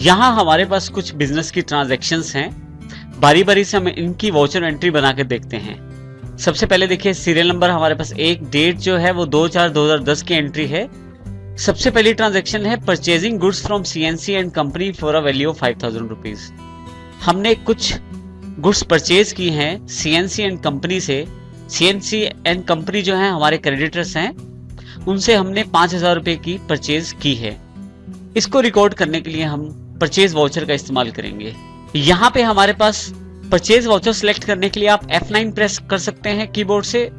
यहाँ हमारे पास कुछ बिजनेस की ट्रांजैक्शंस हैं, बारी बारी से हम इनकी वाउचर एंट्री बना के देखते हैं। सबसे पहले देखिए सीरियल नंबर हमारे पास एक, डेट जो है वो 2/4/2010 की एंट्री है। सबसे पहली ट्रांजैक्शन है purchasing goods from CNC and company for a value of 5000 rupees. हमने कुछ गुड्स परचेज की हैं सीएनसी एंड कंपनी से। सीएनसी एंड कंपनी जो है हमारे क्रेडिटर्स हैं, उनसे हमने 5000 रुपए की परचेज की है। इसको रिकॉर्ड करने के लिए हम परचेज वाउचर का इस्तेमाल करेंगे। यहाँ पे हमारे पास परचेज वाउचर सिलेक्ट करने के लिए आप F9 प्रेस कर सकते हैं कीबोर्ड से,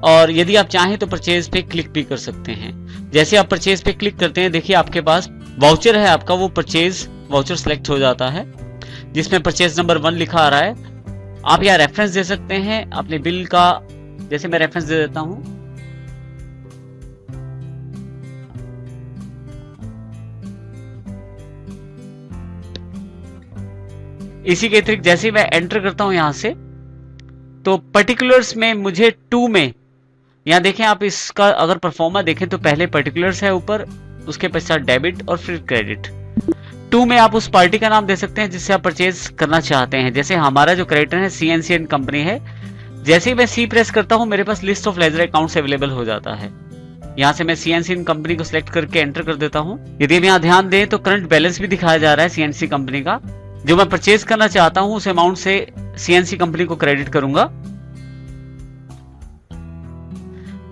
और यदि आप चाहें तो परचेज पे क्लिक भी कर सकते हैं। जैसे आप परचेज पे क्लिक करते हैं, देखिए आपके पास वाउचर है आपका, वो परचेज वाउचर सिलेक्ट हो जाता है जिसमें परचेज नंबर 1 लिखा आ रहा है। आप यहाँ रेफरेंस दे सकते हैं अपने बिल का, जैसे मैं रेफरेंस दे देता हूं। इसी के अतिरिक्त जैसे मैं एंटर करता हूं यहां से, तो पर्टिकुलर्स में मुझे 2 में, यहां देखें आप इसका अगर परफॉर्मा देखें तो पहले पर्टिकुलर्स है ऊपर, उसके पश्चात डेबिट और फिर क्रेडिट। 2 में आप उस पार्टी का नाम दे सकते हैं जिससे आप परचेज करना चाहते हैं। जैसे हमारा जो क्रेडिटर है सीएनसी एंड कंपनी है। जैसे ही मैं सी प्रेस करता हूं मेरे पास list of ledger accounts available हो जाता है। यहां से मैं सीएनसी एंड कंपनी को सिलेक्ट करके एंटर कर देता हूं। यदि हम यहां ध्यान दें तो करंट बैलेंस भी दिखाया जा रहा है सीएनसी कंपनी का। जो मैं परचेज करना चाहता हूं उस अमाउंट से सीएनसी कंपनी को क्रेडिट करूंगा।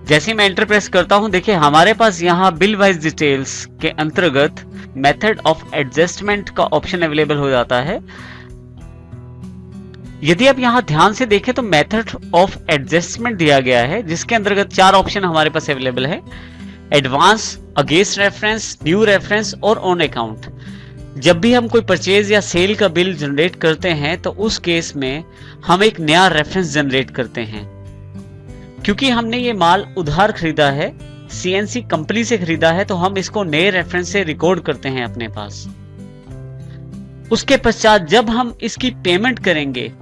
जैसे मैं एंटर प्रेस करता हूं, देखिए हमारे पास यहां बिल वाइज डिटेल्स के अंतर्गत मेथड ऑफ एडजस्टमेंट का ऑप्शन अवेलेबल हो जाता है। यदि आप यहां ध्यान से देखें तो मेथड ऑफ एडजस्टमेंट दिया गया है, जिसके अंतर्गत 4 ऑप्शन हमारे पास अवेलेबल है: advance, against reference, new reference और ऑन अकाउंट। जब भी हम कोई परचेज या सेल का बिल जनरेट करते हैं तो उस केस में हम एक नया रेफरेंस जनरेट करते हैं। क्योंकि हमने ये माल उधार खरीदा है, सीएनसी कंपनी से खरीदा है, तो हम इसको नए रेफरेंस से रिकॉर्ड करते हैं अपने पास। उसके पश्चात जब हम इसकी पेमेंट करेंगे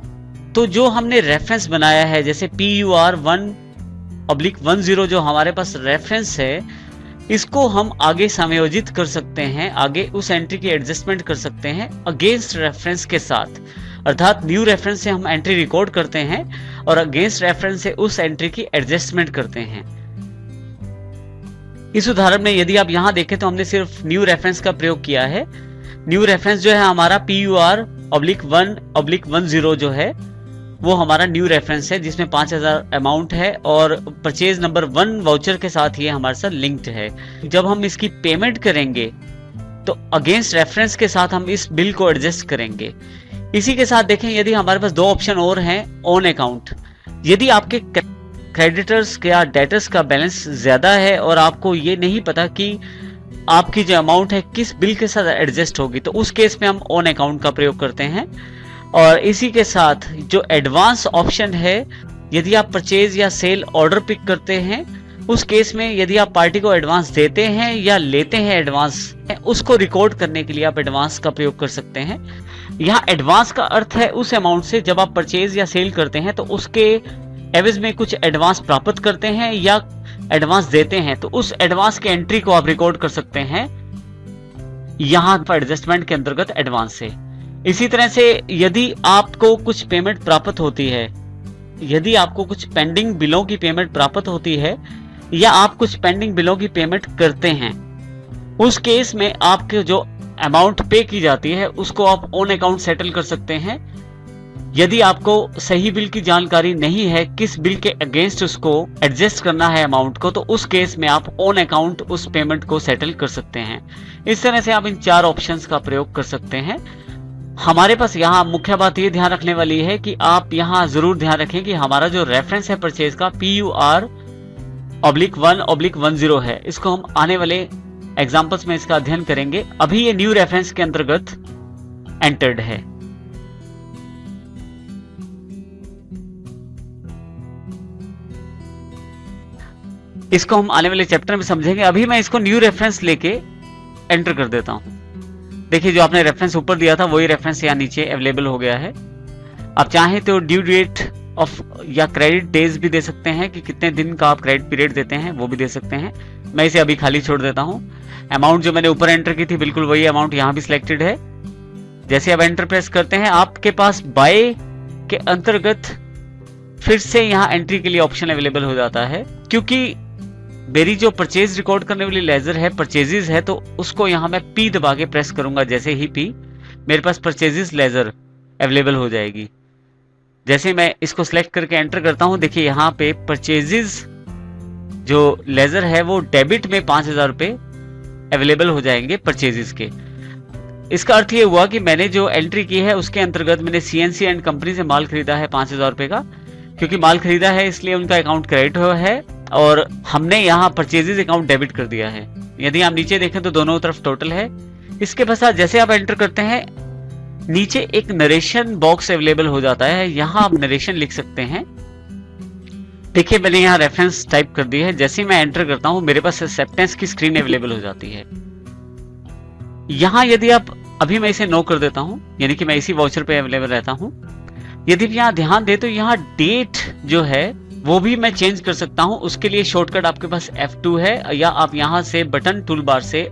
तो जो हमने रेफरेंस बनाया है, जैसे PUR 1/10 जो हमारे पास रेफरेंस है, इसको हम आगे समायोजित कर सकते हैं, आगे उस एंट्री की एडजस्टमेंट कर सकते हैं अगेंस्ट रेफरेंस के साथ। अर्थात न्यू रेफरेंस से हम एंट्री रिकॉर्ड करते हैं और अगेंस्ट रेफरेंस से उस एंट्री की एडजस्टमेंट करते हैं। इस उदाहरण में यदि आप यहां देखें तो हमने सिर्फ न्यू रेफरेंस का प्रयोग किया है। न्यू रेफरेंस जो है हमारा PUR 1/10 जो है वो हमारा न्यू रेफरेंस है, जिसमें 5000 अमाउंट है और परचेज नंबर 1 वाउचर के साथ ये हमारे साथ लिंक्ड है। जब हम इसकी पेमेंट करेंगे तो अगेंस्ट रेफरेंस के साथ हम इस बिल को एडजस्ट करेंगे। इसी के साथ देखें, यदि हमारे पास 2 ऑप्शन और हैं, ऑन अकाउंट। यदि आपके क्रेडिटर्स या डेटर्स का बैलेंस ज्यादा है और आपको ये नहीं पता कि आपकी जो अमाउंट है किस बिल के साथ एडजस्ट होगी, तो उस केस में हम ऑन अकाउंट का प्रयोग करते हैं। और इसी के साथ जो एडवांस ऑप्शन है, यदि आप परचेज या सेल ऑर्डर पिक करते हैं, उस केस में यदि आप पार्टी को एडवांस देते हैं या लेते हैं एडवांस, उसको रिकॉर्ड करने के लिए आप एडवांस का प्रयोग कर सकते हैं। यहाँ एडवांस का अर्थ है उस अमाउंट से जब आप परचेज या सेल करते हैं तो उसके एवज में कुछ एडवांस प्राप्त करते हैं या एडवांस देते हैं, तो उस एडवांस के एंट्री को आप रिकॉर्ड कर सकते हैं यहाँ पर एडजस्टमेंट के अंतर्गत एडवांस से। इसी तरह से यदि आपको कुछ पेमेंट प्राप्त होती है, यदि आपको कुछ पेंडिंग बिलों की पेमेंट प्राप्त होती है या आप कुछ पेंडिंग बिलों की पेमेंट करते हैं, उस केस में आपके जो अमाउंट पे की जाती है उसको आप ऑन अकाउंट सेटल कर सकते हैं। यदि आपको सही बिल की जानकारी नहीं है, किस बिल के अगेंस्ट उसको एडजस्ट करना है अमाउंट को, तो उस केस में आप ऑन अकाउंट उस पेमेंट को सेटल कर सकते हैं। इस तरह से आप इन 4 ऑप्शंस का प्रयोग कर सकते हैं। हमारे पास यहाँ मुख्य बात ये ध्यान रखने वाली है कि आप यहाँ जरूर ध्यान रखें कि हमारा जो रेफरेंस है परचेज का PUR 1/10 है। इसको हम आने वाले एग्जांपल्स में इसका अध्ययन करेंगे। अभी ये न्यू रेफरेंस के अंतर्गत एंटर्ड है। इसको हम आने वाले चैप्टर में समझेंगे। अभी मैं इसको न्यू रेफरेंस लेके एंटर कर देता हूं। देखिए जो आपने रेफरेंस ऊपर दिया था वही रेफरेंस यहाँ नीचे अवेलेबल हो गया है। आप चाहें तो ड्यू डेट ऑफ या क्रेडिट डेज भी दे सकते हैं कि कितने दिन का आप क्रेडिट पीरियड देते हैं, वो भी दे सकते हैं। मैं इसे अभी खाली छोड़ देता हूं। अमाउंट जो मैंने ऊपर एंटर की थी बिल्कुल वही अमाउंट यहाँ भी सिलेक्टेड है। जैसे आप एंटर प्रेस करते हैं आपके पास बाय के अंतर्गत फिर से यहाँ एंट्री के लिए ऑप्शन अवेलेबल हो जाता है। क्योंकि मेरी जो परचेज रिकॉर्ड करने वाली लेजर है परचेजेस है, तो उसको यहाँ मैं पी दबा के प्रेस करूंगा। जैसे ही पी, मेरे पास परचेजेस लेजर अवेलेबल हो जाएगी। जैसे मैं इसको सिलेक्ट करके एंटर करता हूं, देखिए यहाँ पे परचेजेस जो लेजर है वो डेबिट में 5,000 रुपए अवेलेबल हो जाएंगे परचेजेस के। इसका अर्थ ये हुआ कि मैंने जो एंट्री की है उसके अंतर्गत मैंने सीएनसी एंड कंपनी से माल खरीदा है 5,000 रुपए का। क्योंकि माल खरीदा है इसलिए उनका अकाउंट क्रेडिट हुआ है और हमने यहाँ परचेजेस अकाउंट डेबिट कर दिया है। यदि आप नीचे देखें तो दोनों तरफ टोटल है। इसके पश्चात जैसे आप एंटर करते हैं नीचे एक नरेशन बॉक्स अवेलेबल हो जाता है, यहाँ आप नरेशन लिख सकते हैं। देखिए मैंने यहाँ रेफरेंस टाइप कर दी है। जैसे मैं एंटर करता हूँ मेरे पास एक्सेप्टेंस की स्क्रीन अवेलेबल हो जाती है। यहाँ यदि आप, अभी मैं इसे नो कर देता हूँ, यानी कि मैं इसी वाउचर पे अवेलेबल रहता हूँ। यदि आप यहाँ ध्यान दे तो यहाँ डेट जो है वो भी मैं चेंज कर सकता हूँ। उसके लिए शॉर्टकट आपके पास F2 है, या आप यहाँ से बटन टूल बार से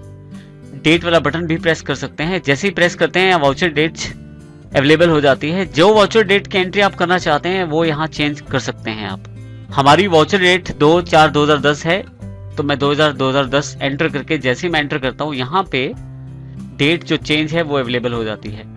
डेट वाला बटन भी प्रेस कर सकते हैं। जैसे ही प्रेस करते हैं वाउचर डेट अवेलेबल हो जाती है। जो वाउचर डेट की एंट्री आप करना चाहते हैं वो यहाँ चेंज कर सकते हैं आप। हमारी वाउचर डेट 2/4/2010 है, तो मैं 2010 एंटर करके जैसे ही मैं एंटर करता हूँ यहाँ पे डेट जो चेंज है वो अवेलेबल हो जाती है।